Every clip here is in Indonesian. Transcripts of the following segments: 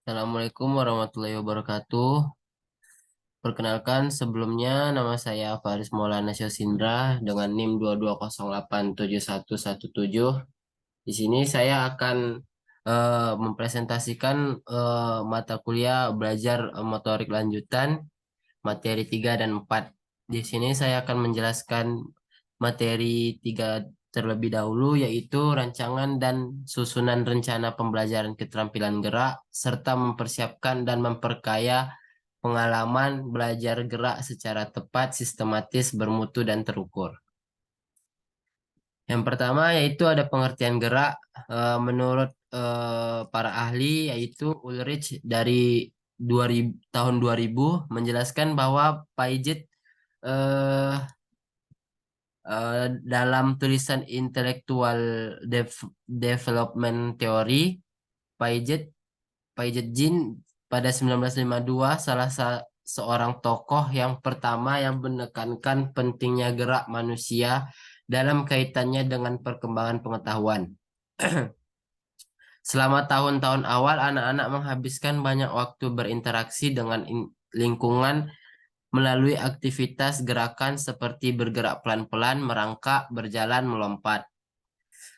Assalamualaikum warahmatullahi wabarakatuh. Perkenalkan sebelumnya nama saya Faris Maulana Syosindra dengan NIM 220871117. Di sini saya akan mempresentasikan mata kuliah belajar motorik lanjutan materi 3 dan 4. Di sini saya akan menjelaskan materi 3 terlebih dahulu, yaitu rancangan dan susunan rencana pembelajaran keterampilan gerak, serta mempersiapkan dan memperkaya pengalaman belajar gerak secara tepat, sistematis, bermutu, dan terukur. Yang pertama yaitu ada pengertian gerak. Menurut para ahli yaitu Ulrich dari 2000, tahun 2000 menjelaskan bahwa Piaget eh, dalam tulisan Intellectual Development Theory, Piaget Piaget Jean pada 1952 seorang tokoh yang pertama yang menekankan pentingnya gerak manusia dalam kaitannya dengan perkembangan pengetahuan. Selama tahun-tahun awal, anak-anak menghabiskan banyak waktu berinteraksi dengan lingkungan melalui aktivitas gerakan seperti bergerak pelan-pelan, merangkak, berjalan, melompat.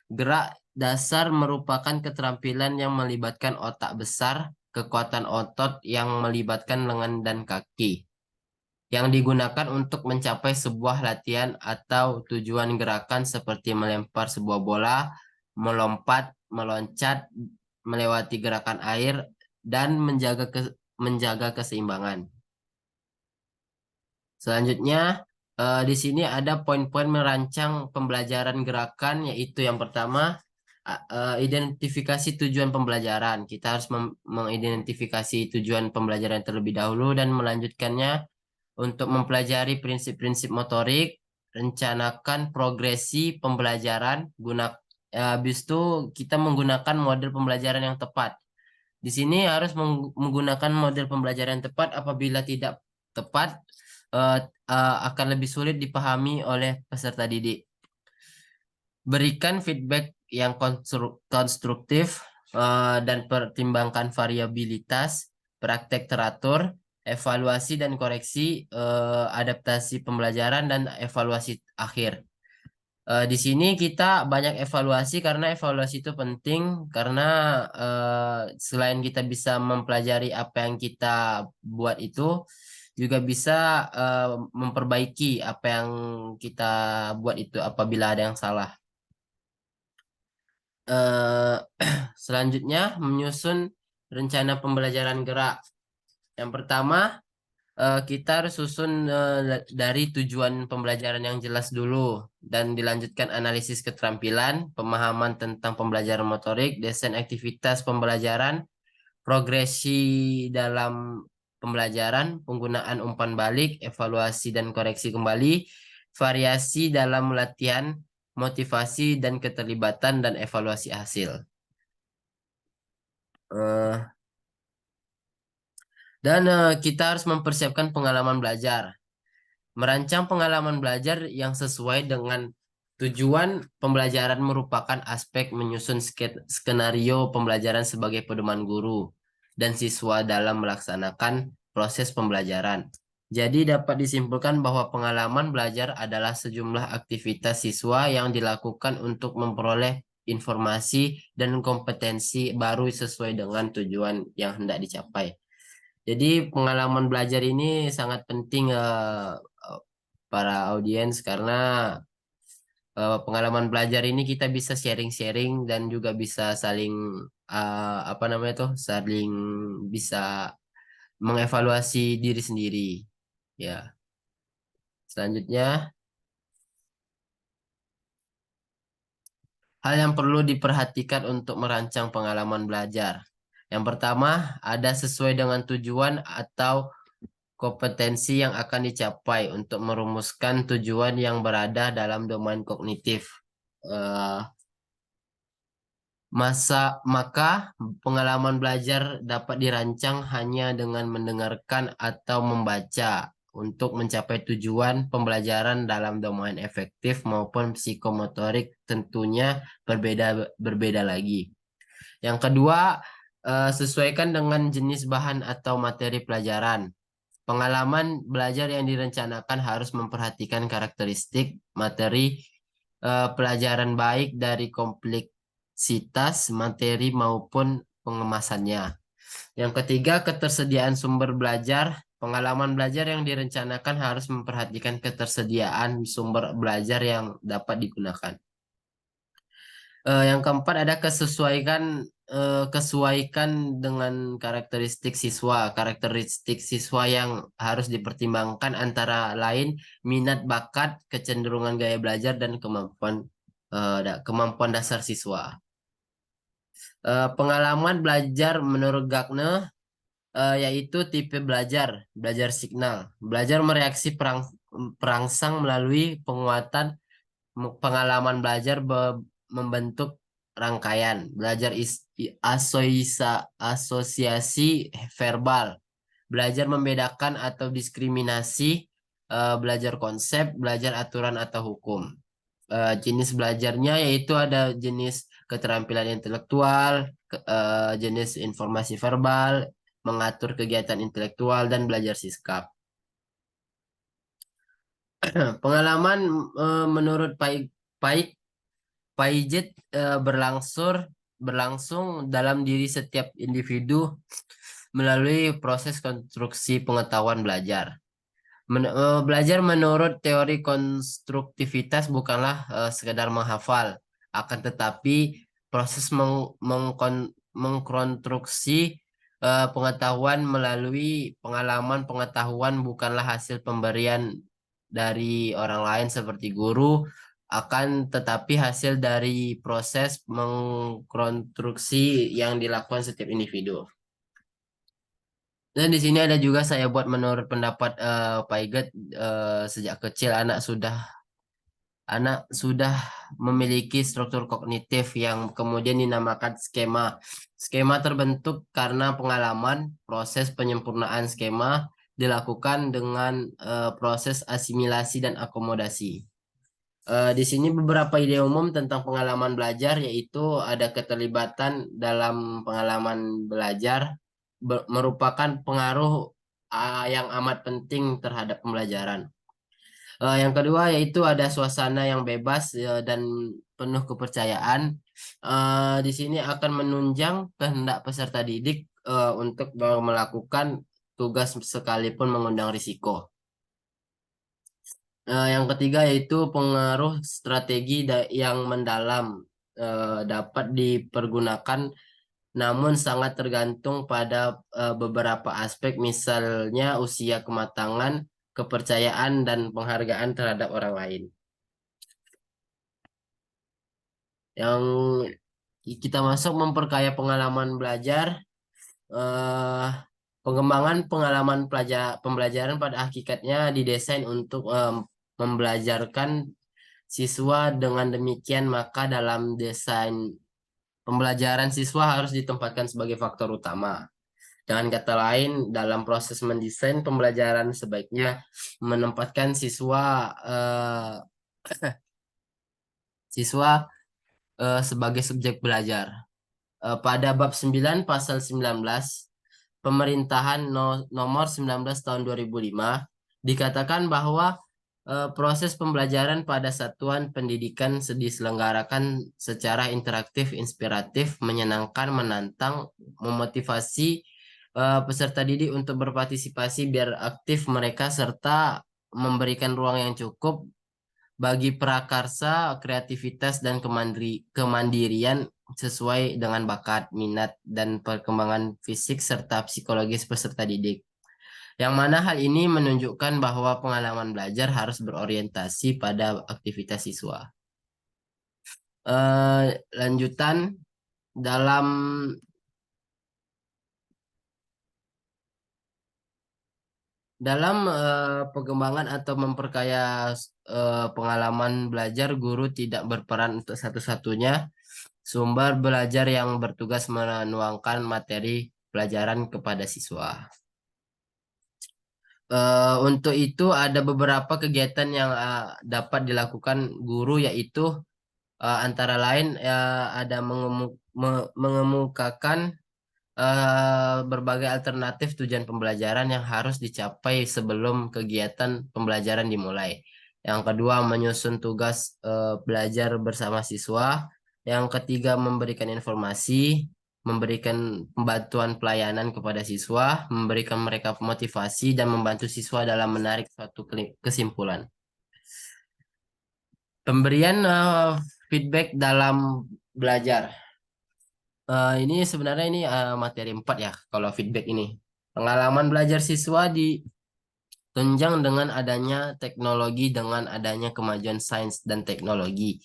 Gerak dasar merupakan keterampilan yang melibatkan otak besar, kekuatan otot yang melibatkan lengan dan kaki, yang digunakan untuk mencapai sebuah latihan atau tujuan gerakan seperti melempar sebuah bola, melompat, meloncat, melewati gerakan air, dan menjaga keseimbangan. Selanjutnya, di sini ada poin-poin merancang pembelajaran gerakan, yaitu yang pertama, identifikasi tujuan pembelajaran. Kita harus mengidentifikasi tujuan pembelajaran terlebih dahulu dan melanjutkannya untuk mempelajari prinsip-prinsip motorik, rencanakan progresi pembelajaran, habis itu kita menggunakan model pembelajaran yang tepat. Di sini harus menggunakan model pembelajaran yang tepat. Apabila tidak tepat, eh, akan lebih sulit dipahami oleh peserta didik. Berikan feedback yang konstruktif dan pertimbangkan variabilitas, praktek teratur, evaluasi dan koreksi, adaptasi pembelajaran, dan evaluasi akhir. Di sini kita banyak evaluasi karena evaluasi itu penting karena selain kita bisa mempelajari apa yang kita buat itu juga bisa memperbaiki apa yang kita buat itu apabila ada yang salah. Eh, Selanjutnya menyusun rencana pembelajaran gerak. Yang pertama, kita harus susun dari tujuan pembelajaran yang jelas dulu dan dilanjutkan analisis keterampilan, pemahaman tentang pembelajaran motorik, desain aktivitas pembelajaran, progresi dalam pembelajaran, penggunaan umpan balik, evaluasi dan koreksi kembali, variasi dalam latihan, motivasi dan keterlibatan dan evaluasi hasil. Eh, kita harus mempersiapkan pengalaman belajar. Merancang pengalaman belajar yang sesuai dengan tujuan pembelajaran merupakan aspek menyusun skenario pembelajaran sebagai pedoman guru dan siswa dalam melaksanakan proses pembelajaran. Jadi dapat disimpulkan bahwa pengalaman belajar adalah sejumlah aktivitas siswa yang dilakukan untuk memperoleh informasi dan kompetensi baru sesuai dengan tujuan yang hendak dicapai. Jadi pengalaman belajar ini sangat penting para audiens karena pengalaman belajar ini kita bisa sharing-sharing dan juga bisa saling apa namanya tuh saling bisa mengevaluasi diri sendiri. Ya, selanjutnya hal yang perlu diperhatikan untuk merancang pengalaman belajar. Yang pertama, ada sesuai dengan tujuan atau kompetensi yang akan dicapai untuk merumuskan tujuan yang berada dalam domain kognitif. Eh, maka pengalaman belajar dapat dirancang hanya dengan mendengarkan atau membaca untuk mencapai tujuan pembelajaran dalam domain efektif maupun psikomotorik tentunya berbeda berbeda lagi. Yang kedua, Sesuaikan dengan jenis bahan atau materi pelajaran. Pengalaman belajar yang direncanakan harus memperhatikan karakteristik materi pelajaran baik dari kompleksitas materi maupun pengemasannya. Yang ketiga, ketersediaan sumber belajar. Pengalaman belajar yang direncanakan harus memperhatikan ketersediaan sumber belajar yang dapat digunakan. Yang keempat ada kesesuaikan dengan karakteristik siswa. Karakteristik siswa yang harus dipertimbangkan antara lain minat bakat, kecenderungan gaya belajar dan kemampuan dasar siswa. Pengalaman belajar menurut Gagne yaitu tipe belajar, belajar signal. Belajar mereaksi perangsang melalui penguatan pengalaman belajar membentuk rangkaian. Belajar asosiasi verbal. Belajar membedakan atau diskriminasi. Belajar konsep, belajar aturan atau hukum. Jenis belajarnya yaitu ada jenis keterampilan intelektual, jenis informasi verbal, mengatur kegiatan intelektual, dan belajar sikap. Pengalaman menurut Paget berlangsung dalam diri setiap individu melalui proses konstruksi pengetahuan belajar. Belajar menurut teori konstruktivitas bukanlah sekedar menghafal, akan tetapi proses mengkonstruksi pengetahuan melalui pengalaman pengetahuan bukanlah hasil pemberian dari orang lain seperti guru, akan tetapi hasil dari proses mengkonstruksi yang dilakukan setiap individu. Dan di sini ada juga saya buat menurut pendapat Paiget, sejak kecil anak sudah memiliki struktur kognitif yang kemudian dinamakan skema. Skema terbentuk karena pengalaman, proses penyempurnaan skema dilakukan dengan proses asimilasi dan akomodasi. Di sini beberapa ide umum tentang pengalaman belajar, yaitu ada keterlibatan dalam pengalaman belajar merupakan pengaruh yang amat penting terhadap pembelajaran. Yang kedua yaitu ada suasana yang bebas dan penuh kepercayaan. Di sini akan menunjang kehendak peserta didik untuk melakukan tugas sekalipun mengundang risiko. Yang ketiga yaitu pengaruh strategi yang mendalam dapat dipergunakan namun sangat tergantung pada beberapa aspek, misalnya usia kematangan, kepercayaan, dan penghargaan terhadap orang lain. Yang kita masuk memperkaya pengalaman belajar, eh, pengembangan pengalaman pembelajaran pada hakikatnya didesain untuk membelajarkan siswa. Dengan demikian, maka dalam desain pembelajaran siswa harus ditempatkan sebagai faktor utama. Dengan kata lain, dalam proses mendesain pembelajaran sebaiknya menempatkan siswa sebagai subjek belajar. Pada bab 9 pasal 19 Pemerintahan nomor 19 tahun 2005 dikatakan bahwa proses pembelajaran pada satuan pendidikan diselenggarakan secara interaktif, inspiratif, menyenangkan, menantang, memotivasi peserta didik untuk berpartisipasi biar aktif mereka serta memberikan ruang yang cukup bagi prakarsa, kreativitas, dan kemandirian sesuai dengan bakat, minat, dan perkembangan fisik serta psikologis peserta didik. Yang mana hal ini menunjukkan bahwa pengalaman belajar harus berorientasi pada aktivitas siswa. Lanjutan dalam pengembangan atau memperkaya pengalaman belajar, guru tidak berperan untuk satu-satunya sumber belajar yang bertugas menuangkan materi pelajaran kepada siswa. Untuk itu ada beberapa kegiatan yang dapat dilakukan guru, yaitu antara lain ada mengemukakan berbagai alternatif tujuan pembelajaran yang harus dicapai sebelum kegiatan pembelajaran dimulai. Yang kedua, menyusun tugas belajar bersama siswa. Yang ketiga, memberikan informasi, memberikan bantuan pelayanan kepada siswa, memberikan mereka motivasi, dan membantu siswa dalam menarik suatu kesimpulan. Pemberian feedback dalam belajar. Ini sebenarnya ini materi 4 ya, kalau feedback ini. Pengalaman belajar siswa ditunjang dengan adanya teknologi, dengan adanya kemajuan sains dan teknologi.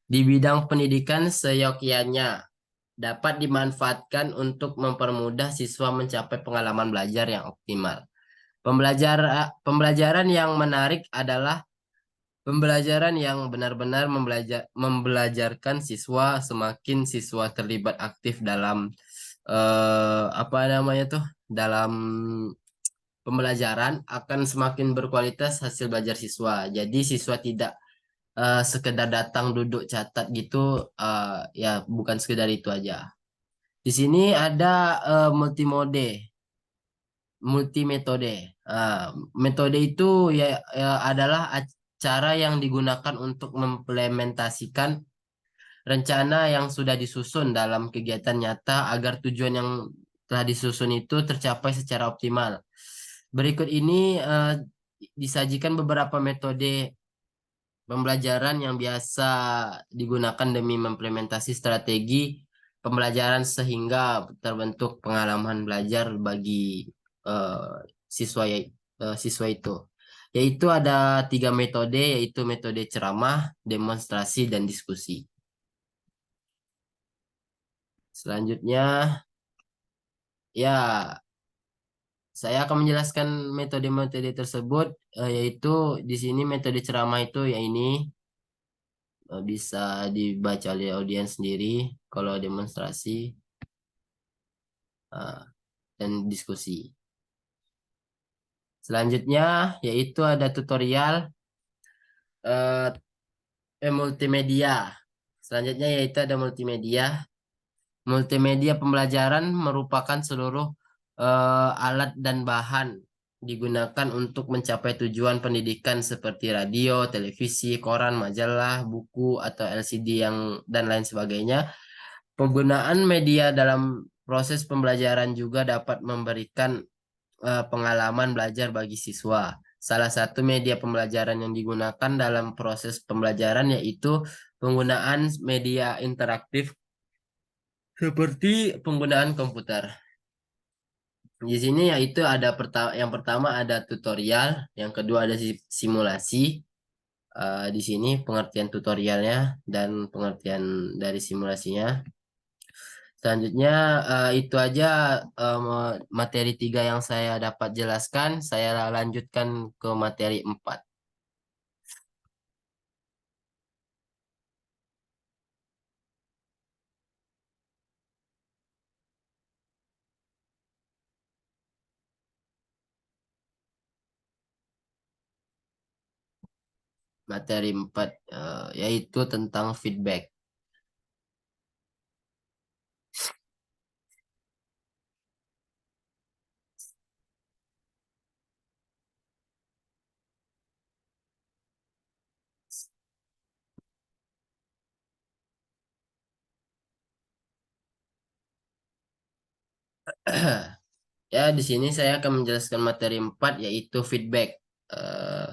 Di bidang pendidikan seyogyanya dapat dimanfaatkan untuk mempermudah siswa mencapai pengalaman belajar yang optimal. Pembelajaran yang menarik adalah pembelajaran yang benar-benar membelajarkan siswa, semakin siswa terlibat aktif dalam apa namanya tuh, dalam pembelajaran akan semakin berkualitas hasil belajar siswa. Jadi siswa tidak sekedar datang duduk catat gitu, ya bukan sekedar itu aja. Di sini ada multimode, multimetode. Metode itu ya adalah cara yang digunakan untuk mengimplementasikan rencana yang sudah disusun dalam kegiatan nyata agar tujuan yang telah disusun itu tercapai secara optimal. Berikut ini disajikan beberapa metode pembelajaran yang biasa digunakan demi mengimplementasi strategi pembelajaran sehingga terbentuk pengalaman belajar bagi eh, siswa itu. Yaitu ada 3 metode, yaitu metode ceramah, demonstrasi, dan diskusi. Selanjutnya, ya, saya akan menjelaskan metode-metode tersebut, yaitu di sini metode ceramah itu ya ini bisa dibaca oleh audiens sendiri. Kalau demonstrasi eh, dan diskusi. Selanjutnya, yaitu ada tutorial eh, multimedia. Selanjutnya yaitu ada multimedia. Multimedia pembelajaran merupakan seluruh alat dan bahan digunakan untuk mencapai tujuan pendidikan seperti radio, televisi, koran, majalah, buku, atau LCD yang dan lain sebagainya. Penggunaan media dalam proses pembelajaran juga dapat memberikan pengalaman belajar bagi siswa. Salah satu media pembelajaran yang digunakan dalam proses pembelajaran yaitu penggunaan media interaktif seperti penggunaan komputer. Di sini yaitu ada yang pertama ada tutorial, yang kedua ada simulasi. Di sini pengertian tutorialnya dan pengertian dari simulasinya. Selanjutnya itu aja materi 3 yang saya dapat jelaskan. Saya lanjutkan ke materi 4. Materi 4 yaitu tentang feedback. Ya, di sini saya akan menjelaskan materi 4 yaitu feedback. Eh,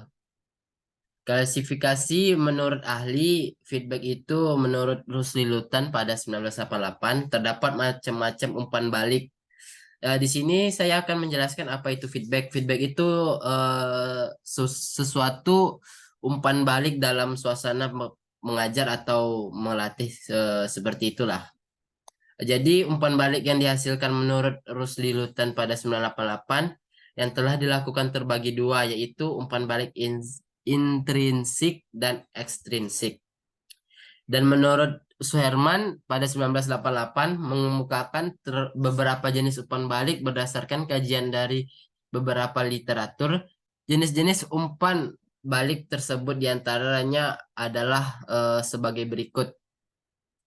Klasifikasi menurut ahli feedback itu menurut Rusli Lutan pada 1988 terdapat macam-macam umpan balik. Di sini saya akan menjelaskan apa itu feedback. Feedback itu sesuatu umpan balik dalam suasana mengajar atau melatih seperti itulah. Jadi umpan balik yang dihasilkan menurut Rusli Lutan pada 1988 yang telah dilakukan terbagi dua yaitu umpan balik intrinsik dan ekstrinsik. Dan menurut Suherman pada 1988 mengemukakan beberapa jenis umpan balik berdasarkan kajian dari beberapa literatur. Jenis-jenis umpan balik tersebut diantaranya adalah sebagai berikut.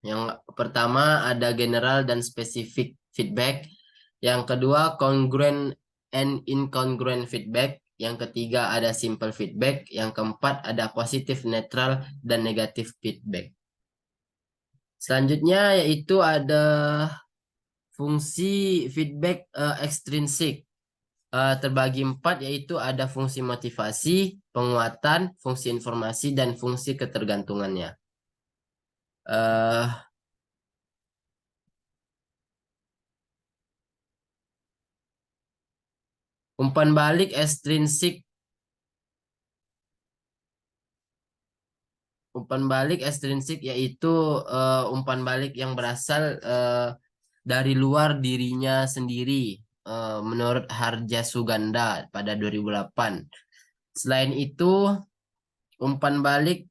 Yang pertama ada general dan spesifik feedback. Yang kedua, congruent and incongruent feedback. Yang ketiga, ada simple feedback. Yang keempat, ada positif, netral, dan negatif feedback. Selanjutnya yaitu ada fungsi feedback ekstrinsik. Terbagi empat, yaitu ada fungsi motivasi, penguatan, fungsi informasi, dan fungsi ketergantungannya. eh Umpan balik ekstrinsik. Umpan balik ekstrinsik yaitu umpan balik yang berasal dari luar dirinya sendiri, menurut Harja Suganda pada 2008. Selain itu, umpan balik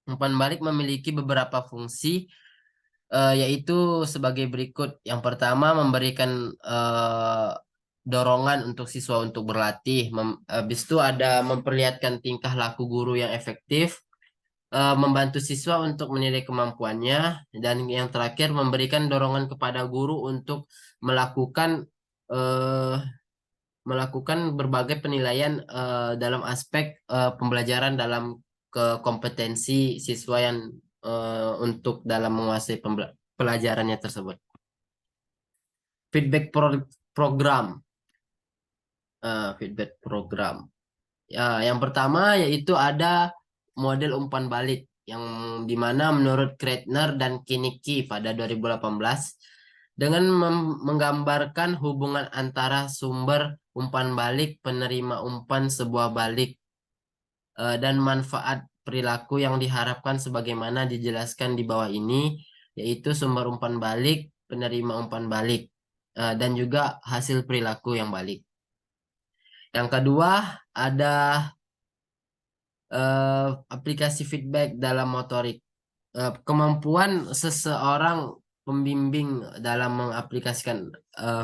umpan balik memiliki beberapa fungsi, yaitu sebagai berikut. Yang pertama, memberikan dorongan untuk siswa untuk berlatih. Habis itu ada memperlihatkan tingkah laku guru yang efektif, membantu siswa untuk menilai kemampuannya, dan yang terakhir memberikan dorongan kepada guru untuk melakukan eh, melakukan berbagai penilaian dalam aspek pembelajaran dalam kompetensi siswa yang untuk dalam menguasai pelajarannya tersebut. Feedback program. Feedback program. Ya, yang pertama yaitu ada model umpan balik yang dimana menurut Kreitner dan Kinnicki pada 2018 dengan menggambarkan hubungan antara sumber umpan balik, penerima umpan sebuah balik, dan manfaat perilaku yang diharapkan sebagaimana dijelaskan di bawah ini, yaitu sumber umpan balik, penerima umpan balik, dan juga hasil perilaku yang balik. Yang kedua, ada aplikasi feedback dalam motorik. Kemampuan seseorang pembimbing dalam mengaplikasikan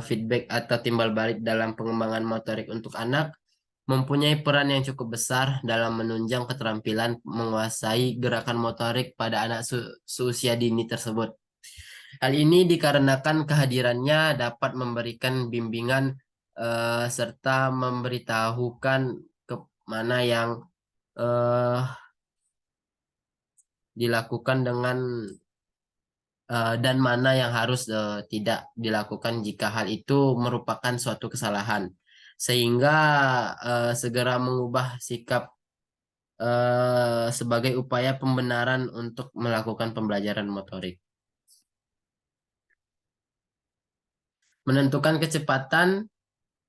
feedback atau timbal balik dalam pengembangan motorik untuk anak mempunyai peran yang cukup besar dalam menunjang keterampilan menguasai gerakan motorik pada anak seusia dini tersebut. Hal ini dikarenakan kehadirannya dapat memberikan bimbingan serta memberitahukan ke mana yang eh, dilakukan dan mana yang harus tidak dilakukan jika hal itu merupakan suatu kesalahan, sehingga segera mengubah sikap sebagai upaya pembenaran untuk melakukan pembelajaran motorik. Menentukan kecepatan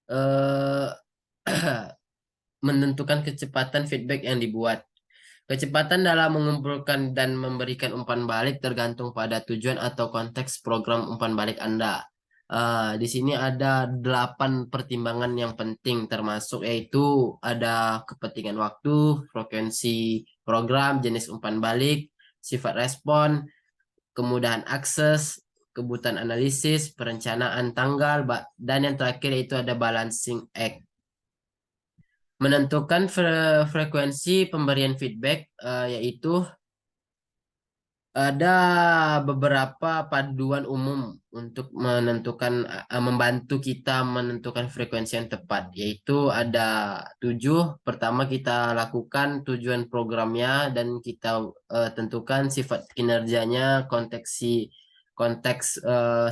eh, menentukan kecepatan feedback yang dibuat. Kecepatan dalam mengumpulkan dan memberikan umpan balik tergantung pada tujuan atau konteks program umpan balik Anda. Di sini ada 8 pertimbangan yang penting, termasuk yaitu ada kepentingan waktu, frekuensi program, jenis umpan balik, sifat respon, kemudahan akses, kebutuhan analisis, perencanaan tanggal, dan yang terakhir itu ada balancing act. Menentukan frekuensi pemberian feedback, yaitu ada beberapa paduan umum untuk membantu kita menentukan frekuensi yang tepat, yaitu ada 7. Pertama, kita lakukan tujuan programnya dan kita tentukan sifat kinerjanya, konteks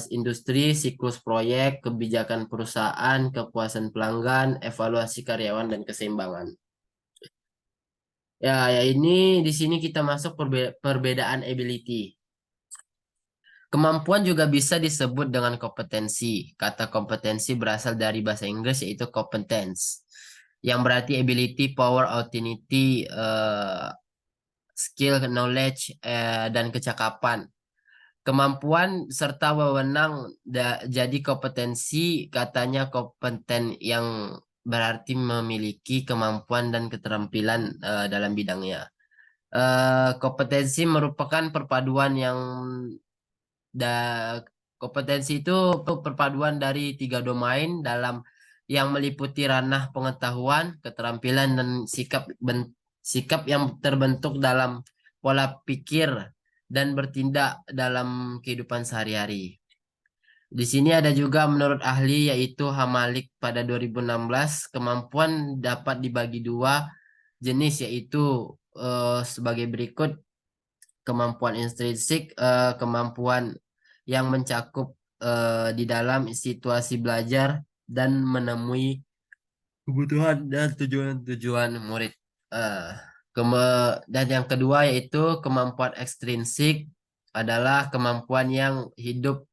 industri, siklus proyek, kebijakan perusahaan, kepuasan pelanggan, evaluasi karyawan, dan keseimbangan. Ya, ini di sini kita masuk perbedaan ability. Kemampuan juga bisa disebut dengan kompetensi. Kata kompetensi berasal dari bahasa Inggris yaitu competence, yang berarti ability, power, authority, skill, knowledge, dan kecakapan. Kemampuan serta wewenang jadi kompetensi, katanya kompeten yang berarti memiliki kemampuan dan keterampilan dalam bidangnya. Kompetensi merupakan perpaduan da, kompetensi itu perpaduan dari 3 domain dalam yang meliputi ranah pengetahuan, keterampilan, dan sikap yang terbentuk dalam pola pikir dan bertindak dalam kehidupan sehari-hari. Di sini ada juga menurut ahli yaitu Hamalik pada 2016 kemampuan dapat dibagi dua jenis yaitu sebagai berikut kemampuan intrinsik kemampuan yang mencakup di dalam situasi belajar dan menemui kebutuhan dan tujuan-tujuan murid. Eh, dan yang kedua yaitu kemampuan ekstrinsik adalah kemampuan yang hidup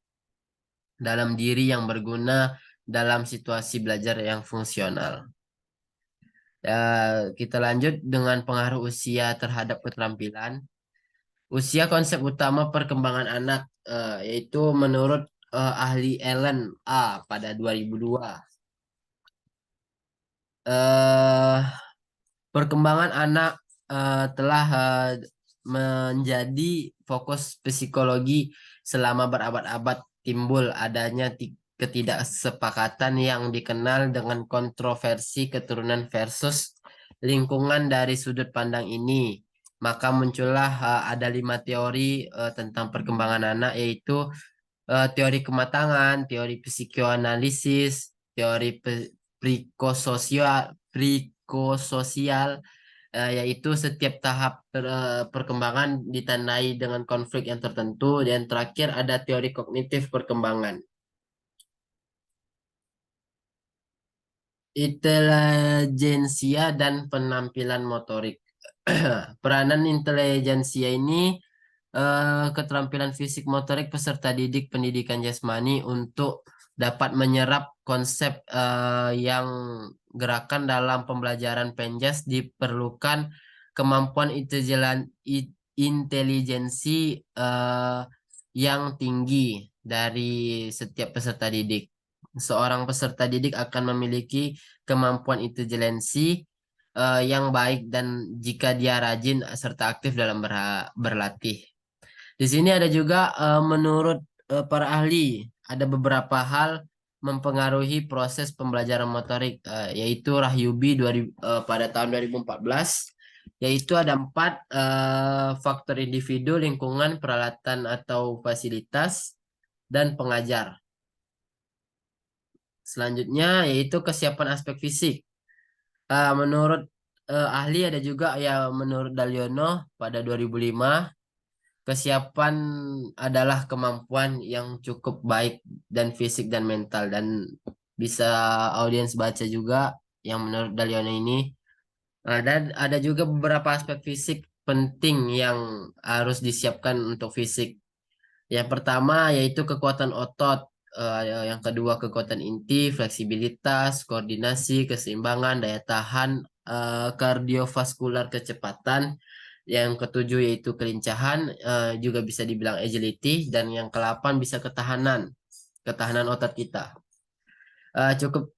dalam diri yang berguna dalam situasi belajar yang fungsional. Kita lanjut dengan pengaruh usia terhadap keterampilan. Usia konsep utama perkembangan anak yaitu menurut ahli Ellen A pada 2002. Eh Perkembangan anak telah menjadi fokus psikologi selama berabad-abad timbul adanya ketidaksepakatan yang dikenal dengan kontroversi keturunan versus lingkungan dari sudut pandang ini. Maka muncullah ada 5 teori tentang perkembangan anak yaitu teori kematangan, teori psikoanalisis, teori psikososial, yaitu setiap tahap perkembangan ditandai dengan konflik yang tertentu, dan terakhir ada teori kognitif perkembangan. Intelijensia dan penampilan motorik. Peranan intelijensia ini keterampilan fisik motorik peserta didik pendidikan jasmani untuk dapat menyerap konsep yang gerakan dalam pembelajaran penjas diperlukan kemampuan intelijensi yang tinggi dari setiap peserta didik. Seorang peserta didik akan memiliki kemampuan intelijensi yang baik dan jika dia rajin serta aktif dalam berlatih. Di sini ada juga menurut para ahli ada beberapa hal mempengaruhi proses pembelajaran motorik yaitu Rahyubi pada tahun 2014 yaitu ada 4 faktor individu, lingkungan, peralatan atau fasilitas dan pengajar. Selanjutnya yaitu kesiapan aspek fisik. Menurut ahli ada juga ya menurut Daliono pada 2005 kesiapan adalah kemampuan yang cukup baik dan fisik dan mental dan bisa audiens baca juga yang menurut Daliono ini. Dan ada juga beberapa aspek fisik penting yang harus disiapkan untuk fisik. Yang pertama yaitu kekuatan otot, yang kedua kekuatan inti, fleksibilitas, koordinasi, keseimbangan, daya tahan, kardiovaskular kecepatan. Yang ketujuh yaitu kelincahan, juga bisa dibilang agility, dan yang ke-8 bisa ketahanan otot kita. Cukup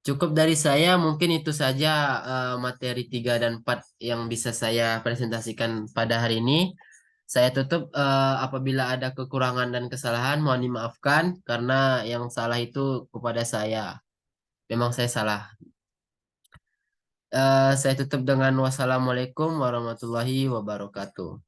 cukup dari saya, mungkin itu saja materi 3 dan 4 yang bisa saya presentasikan pada hari ini. Saya tutup apabila ada kekurangan dan kesalahan, mohon dimaafkan karena yang salah itu kepada saya. Memang saya salah. Saya tutup dengan wassalamualaikum warahmatullahi wabarakatuh.